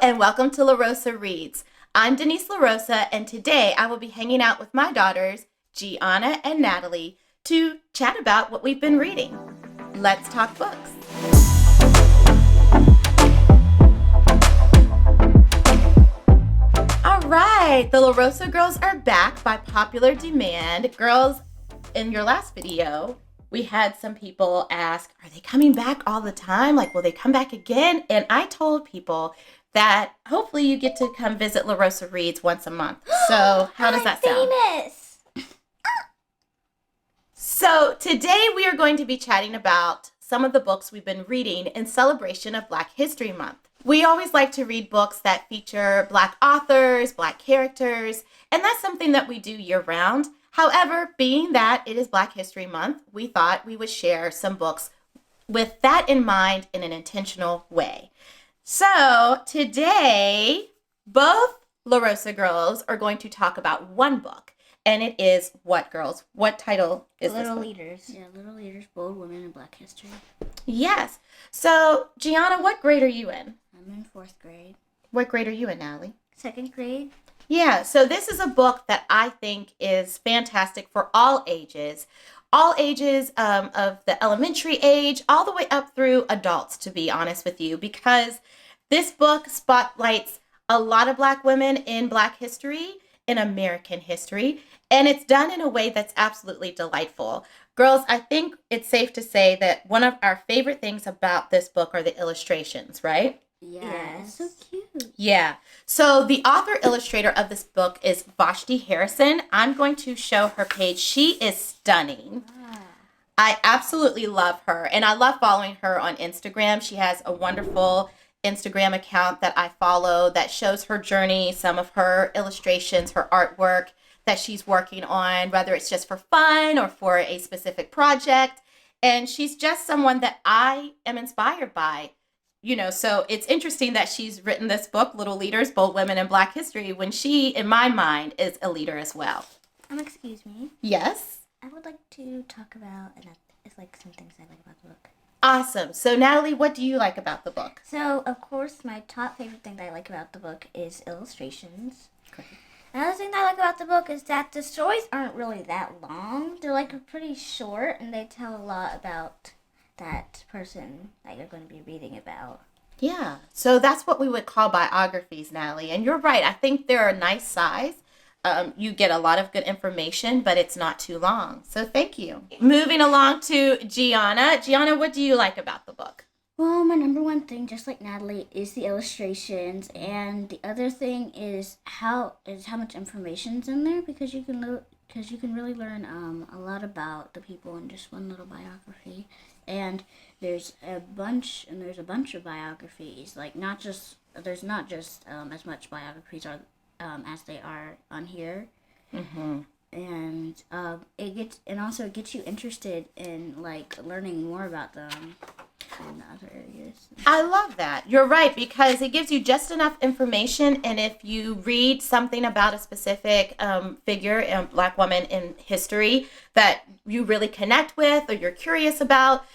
and welcome to LaRosa Reads. I'm Denise LaRosa, and today I will be hanging out with my daughters, Gianna and Natalie, to chat about what we've been reading. Let's talk books. All right, the LaRosa girls are back by popular demand. Girls, in your last video, we had some people ask, are they coming back all the time? Like, will they come back again? And I told people that hopefully you get to come visit LaRosa Reads once a month. So how does that sound? Famous. So today we are going to be chatting about some of the books we've been reading in celebration of Black History Month. We always like to read books that feature Black authors, Black characters, and that's something that we do year-round. However, being that it is Black History Month, we thought we would share some books with that in mind in an intentional way. So today, both LaRosa girls are going to talk about one book, and it is what, girls? What title is Little this? Leaders. Yeah, Little Leaders, Bold Women in Black History. Yes. So, Gianna, what grade are you in? I'm in 4th grade. What grade are you in, Natalie? 2nd grade. Yeah, so this is a book that I think is fantastic for all ages of the elementary age, all the way up through adults, to be honest with you, because this book spotlights a lot of Black women in Black history, in American history, and it's done in a way that's absolutely delightful. Girls, I think it's safe to say that one of our favorite things about this book are the illustrations, right? Yes. So cute. Yeah. So the author illustrator of this book is Vashti Harrison. I'm going to show her page. She is stunning. I absolutely love her, and I love following her on Instagram. She has a wonderful Instagram account that I follow that shows her journey, some of her illustrations, her artwork that she's working on, whether it's just for fun or for a specific project. And she's just someone that I am inspired by. You know, so it's interesting that she's written this book, Little Leaders, Bold Women in Black History, when she, in my mind, is a leader as well. Excuse me. Yes? I would like to talk about, it's like some things I like about the book. Awesome. So, Natalie, what do you like about the book? So, of course, my top favorite thing that I like about the book is illustrations. Great. Another thing that I like about the book is that the stories aren't really that long. They're like pretty short, and they tell a lot about that person that you're going to be reading about. Yeah. So that's what we would call biographies, Natalie. And you're right. I think they're a nice size. You get a lot of good information, but it's not too long. So thank you. Moving along to Gianna. Gianna, what do you like about the book? Well, my number one thing, just like Natalie, is the illustrations, and the other thing is how much information's in there, because you can really learn a lot about the people in just one little biography. And there's a bunch of biographies. Like there's not just as much biographies as they are on here. Mm-hmm. And it gets you interested in like learning more about them in other areas. I love that. You're right, because it gives you just enough information, and if you read something about a specific figure, a Black woman in history that you really connect with or you're curious about,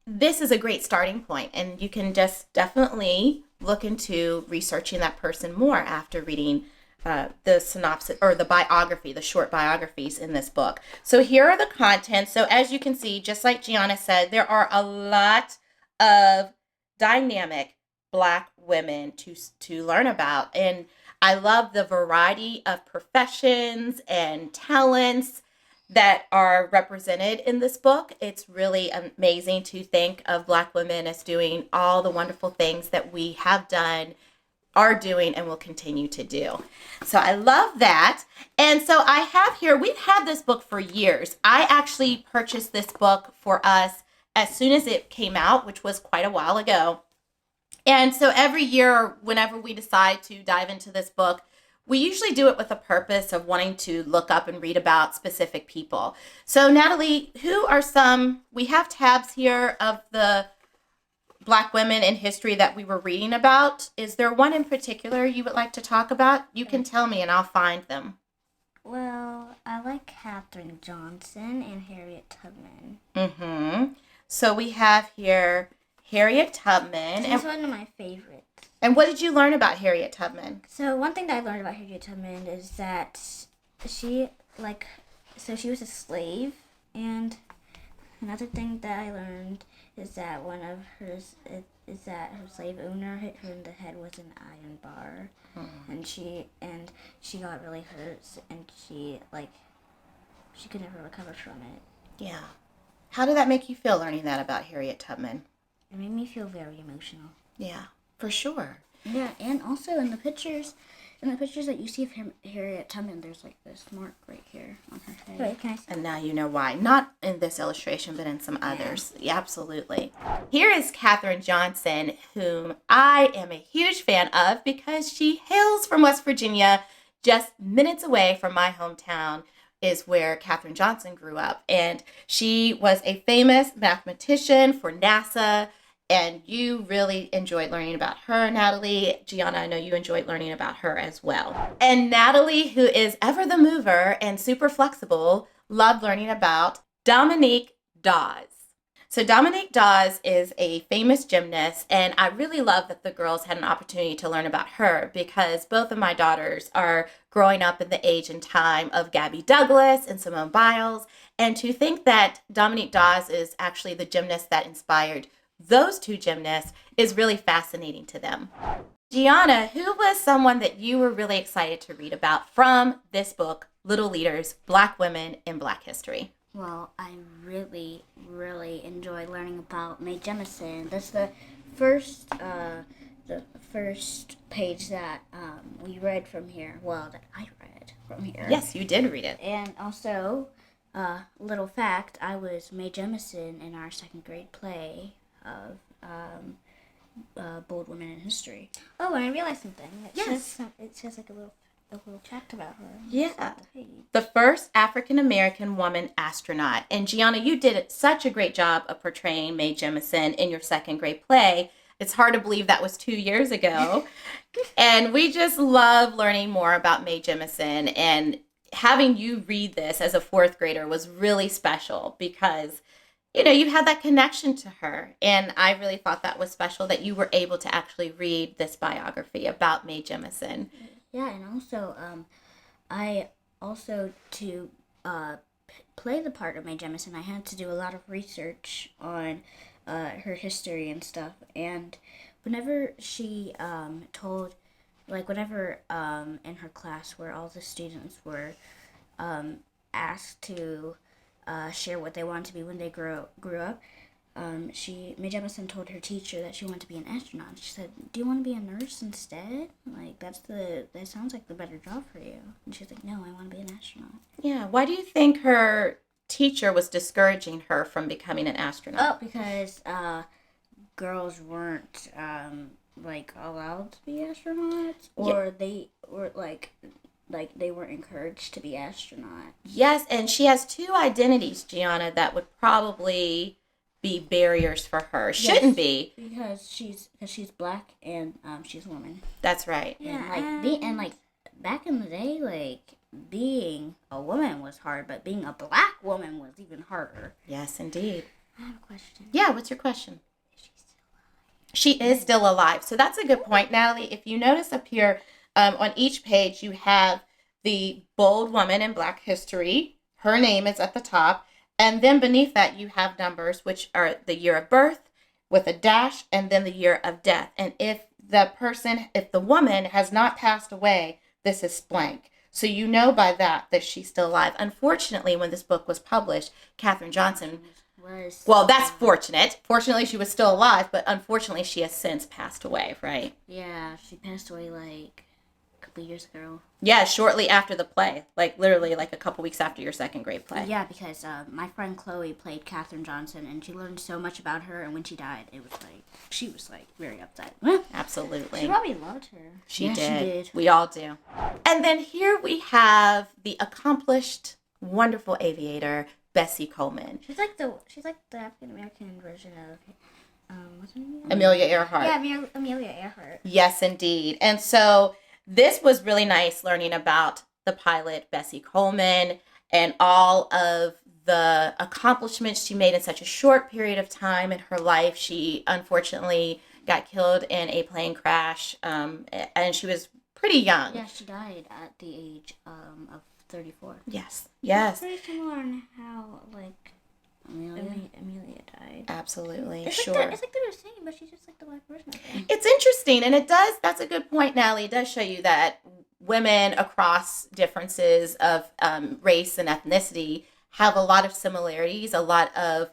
this is a great starting point, and you can just definitely look into researching that person more after reading the synopsis or the biography, the short biographies in this book. So here are the contents. So as you can see, just like Gianna said, there are a lot of dynamic Black women to learn about. And I love the variety of professions and talents that are represented in this book. It's really amazing to think of Black women as doing all the wonderful things that we have done, are doing, and will continue to do. So I love that. And so I have here, we've had this book for years. I actually purchased this book for us as soon as it came out, which was quite a while ago. And so every year, whenever we decide to dive into this book, we usually do it with a purpose of wanting to look up and read about specific people. So Natalie, who are we have tabs here of the Black women in history that we were reading about. Is there one in particular you would like to talk about? You can tell me and I'll find them. Well, I like Katherine Johnson and Harriet Tubman. Mm-hmm. So we have here Harriet Tubman. She's one of my favorites. And what did you learn about Harriet Tubman? So one thing that I learned about Harriet Tubman is that she was a slave, and another thing that I learned is that her slave owner hit her in the head with an iron bar, and she got really hurt, and she could never recover from it. Yeah. How did that make you feel learning that about Harriet Tubman? It made me feel very emotional. Yeah, for sure. Yeah, and also in the pictures that you see of Harriet Tubman, there's like this mark right here on her head. Wait, can I see? And now you know why. Not in this illustration, but in some others. Yeah, absolutely. Here is Katherine Johnson, whom I am a huge fan of because she hails from West Virginia, just minutes away from my hometown is where Katherine Johnson grew up. And she was a famous mathematician for NASA. And you really enjoyed learning about her, Natalie. Gianna, I know you enjoyed learning about her as well. And Natalie, who is ever the mover and super flexible, loved learning about Dominique Dawes. So Dominique Dawes is a famous gymnast, and I really love that the girls had an opportunity to learn about her because both of my daughters are growing up in the age and time of Gabby Douglas and Simone Biles. And to think that Dominique Dawes is actually the gymnast that inspired those two gymnasts is really fascinating to them. Gianna, who was someone that you were really excited to read about from this book, Little Leaders, Black Women in Black History? Well, I really, really enjoyed learning about Mae Jemison. That's the first page that we read from here. Well, that I read from here. Yes, you did read it. And also, little fact, I was Mae Jemison in our second grade play of Bold Women in History. Oh, and I realized something. It says like a little fact about her. Yeah. The first African-American woman astronaut. And Gianna, you did such a great job of portraying Mae Jemison in your second grade play. It's hard to believe that was 2 years ago. And we just love learning more about Mae Jemison. And having you read this as a fourth grader was really special because you had that connection to her. And I really thought that was special that you were able to actually read this biography about Mae Jemison. Yeah, and also, to play the part of Mae Jemison, I had to do a lot of research on her history and stuff. And whenever she whenever in her class where all the students were asked to share what they wanted to be when they grew up. Mae Jemison told her teacher that she wanted to be an astronaut. She said, "Do you want to be a nurse instead? Like that sounds like the better job for you." And she's like, "No, I want to be an astronaut." Yeah. Why do you think her teacher was discouraging her from becoming an astronaut? Oh, because girls weren't allowed to be astronauts, or they were like they weren't encouraged to be astronauts. Yes, and she has two identities, Gianna, that would probably be barriers for her. Shouldn't be. Because she's black and she's a woman. That's right. Yeah. And back in the day, being a woman was hard, but being a black woman was even harder. Yes, indeed. I have a question. Yeah, what's your question? Is she still alive? She is still alive. So that's a good point, Natalie. If you notice up here, on each page, you have the bold woman in Black history. Her name is at the top. And then beneath that, you have numbers, which are the year of birth with a dash and then the year of death. And if the woman has not passed away, this is blank. So you know by that she's still alive. Unfortunately, when this book was published, Katherine Johnson well, that's fortunate. Fortunately, she was still alive, but unfortunately, she has since passed away, right? Yeah, she passed away a couple years ago. Yeah, shortly after the play. Literally a couple weeks after your second grade play. Yeah, because my friend Chloe played Katherine Johnson, and she learned so much about her, and when she died, it was she was very upset. Absolutely. She probably loved her. She did. We all do. And then here we have the accomplished, wonderful aviator, Bessie Coleman. She's like the African American version of what's her name? Amelia Earhart. Yeah, Amelia Earhart. Yes, indeed. And so this was really nice learning about the pilot Bessie Coleman and all of the accomplishments she made in such a short period of time in her life. She unfortunately got killed in a plane crash, and she was pretty young. Yeah, she died at the age of 34. Yes. It's pretty similar on how, like, Amelia died. Absolutely. It's sure. Like it's like they're the same, but she's just like the black person. It's interesting, and that's a good point, Natalie. It does show you that women across differences of race and ethnicity have a lot of similarities, a lot of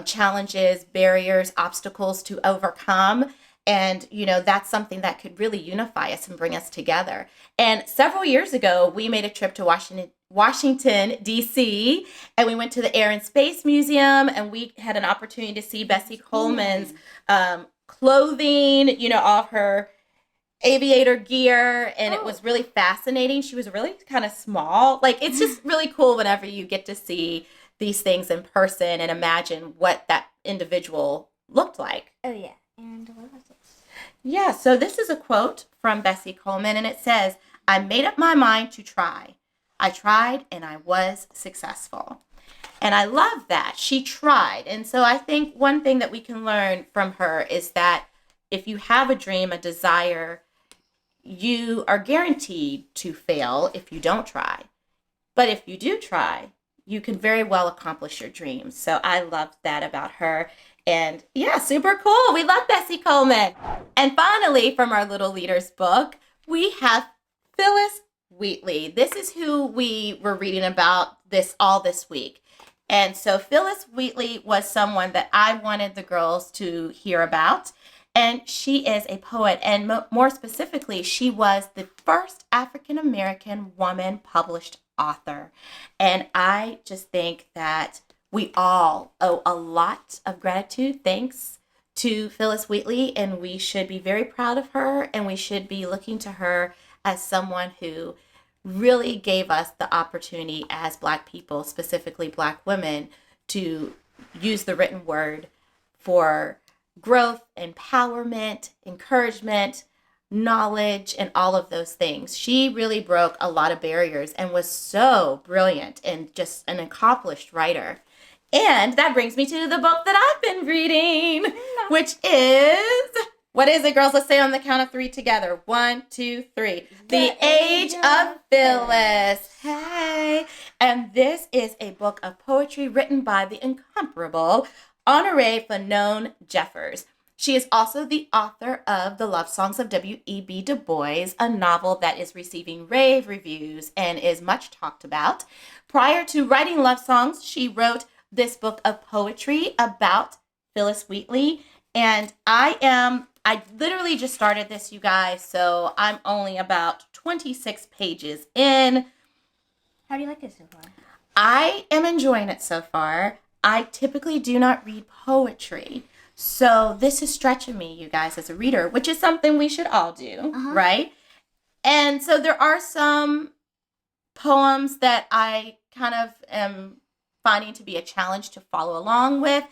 challenges, barriers, obstacles to overcome. And, that's something that could really unify us and bring us together. And several years ago, we made a trip to Washington, D.C., and we went to the Air and Space Museum, and we had an opportunity to see Bessie Coleman's clothing, all of her aviator gear, and it was really fascinating. She was really kind of small. Like, it's just really cool whenever you get to see these things in person and imagine what that individual looked like. Oh, yeah. And what was this? Yeah, so this is a quote from Bessie Coleman, and it says, "I made up my mind to try. I tried, and I was successful." And I love that. She tried. And so I think one thing that we can learn from her is that if you have a dream, a desire, you are guaranteed to fail if you don't try. But if you do try, you can very well accomplish your dreams. So I love that about her. And yeah, super cool. We love Bessie Coleman. And finally, from our Little Leaders book, we have Phyllis Wheatley. This is who we were reading about this week. And so Phyllis Wheatley was someone that I wanted the girls to hear about. And she is a poet. And more specifically, she was the first African-American woman published author. And I just think that we all owe a lot of gratitude, thanks to Phyllis Wheatley, and we should be very proud of her, and we should be looking to her as someone who really gave us the opportunity as Black people, specifically Black women, to use the written word for growth, empowerment, encouragement, knowledge, and all of those things. She really broke a lot of barriers and was so brilliant and just an accomplished writer. And that brings me to the book that I've been reading, which is, what is it, girls? Let's say on the count of 3 together. 1, 2, 3. The Age of Phyllis. Hey. And this is a book of poetry written by the incomparable Honorée Fanonne Jeffers. She is also the author of The Love Songs of W.E.B. Du Bois, a novel that is receiving rave reviews and is much talked about. Prior to writing Love Songs, she wrote this book of poetry about Phyllis Wheatley. And I literally just started this, you guys, so I'm only about 26 pages in. How do you like it so far? I am enjoying it so far. I typically do not read poetry. So this is stretching me, you guys, as a reader, which is something we should all do, right? And so there are some poems that I kind of am finding to be a challenge to follow along with.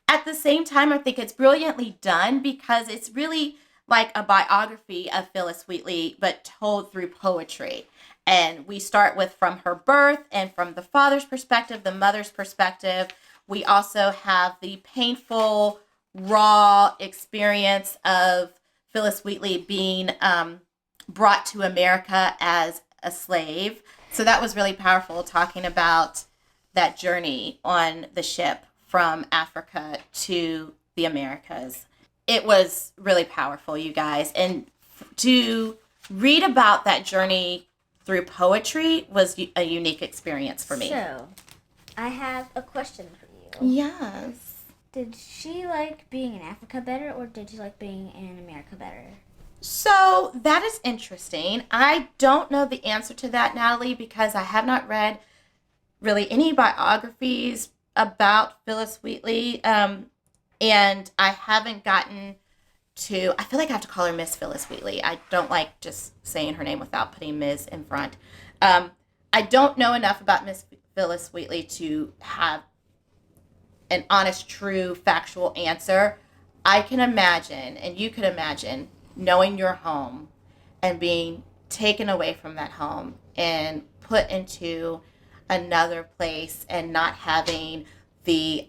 At the same time, I think it's brilliantly done because it's really like a biography of Phyllis Wheatley, but told through poetry. And we start with from her birth and from the father's perspective, the mother's perspective. We also have the painful, raw experience of Phyllis Wheatley being brought to America as a slave. So that was really powerful, talking about that journey on the ship from Africa to the Americas. It was really powerful, you guys. And to read about that journey through poetry was a unique experience for me. So, I have a question for you. Yes. Did she like being in Africa better, or did she like being in America better? So that is interesting. I don't know the answer to that, Natalie, because I have not read really any biographies about Phyllis Wheatley, and I haven't gotten to, I feel like I have to call her Miss Phyllis Wheatley. I don't like just saying her name without putting Ms. in front. I don't know enough about Miss Phyllis Wheatley to have an honest, true, factual answer. I can imagine, and you could imagine, knowing your home and being taken away from that home and put into another place and not having the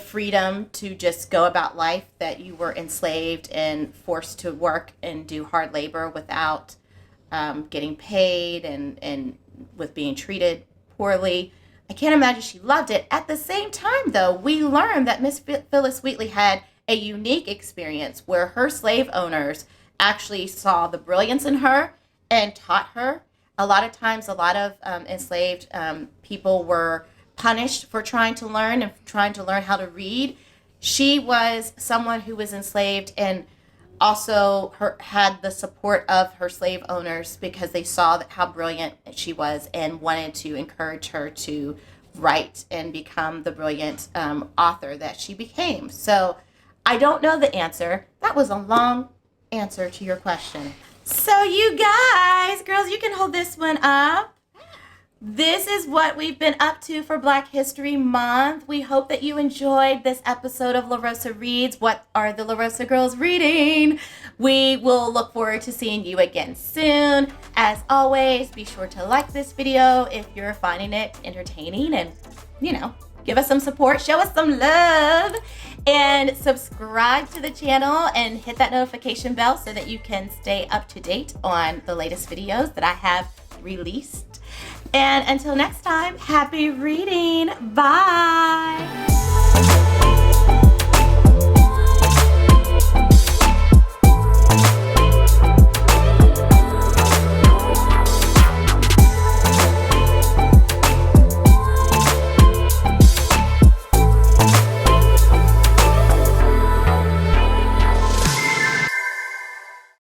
freedom to just go about life, that you were enslaved and forced to work and do hard labor without getting paid and with being treated poorly. I can't imagine she loved it. At the same time, though, we learned that Miss Phyllis Wheatley had a unique experience where her slave owners actually saw the brilliance in her and taught her. A lot of times, a lot of enslaved people were punished for trying to learn and trying to learn how to read. She was someone who was enslaved and also had the support of her slave owners because they saw that how brilliant she was and wanted to encourage her to write and become the brilliant author that she became. So I don't know the answer. That was a long answer to your question. So you guys, girls, you can hold this one up. This is what we've been up to for Black History Month. We hope that you enjoyed this episode of LaRosa Reads. What are the LaRosa girls reading? We will look forward to seeing you again soon. As always, be sure to like this video if you're finding it entertaining and, give us some support, show us some love, and subscribe to the channel and hit that notification bell so that you can stay up to date on the latest videos that I have released. And until next time, happy reading. Bye.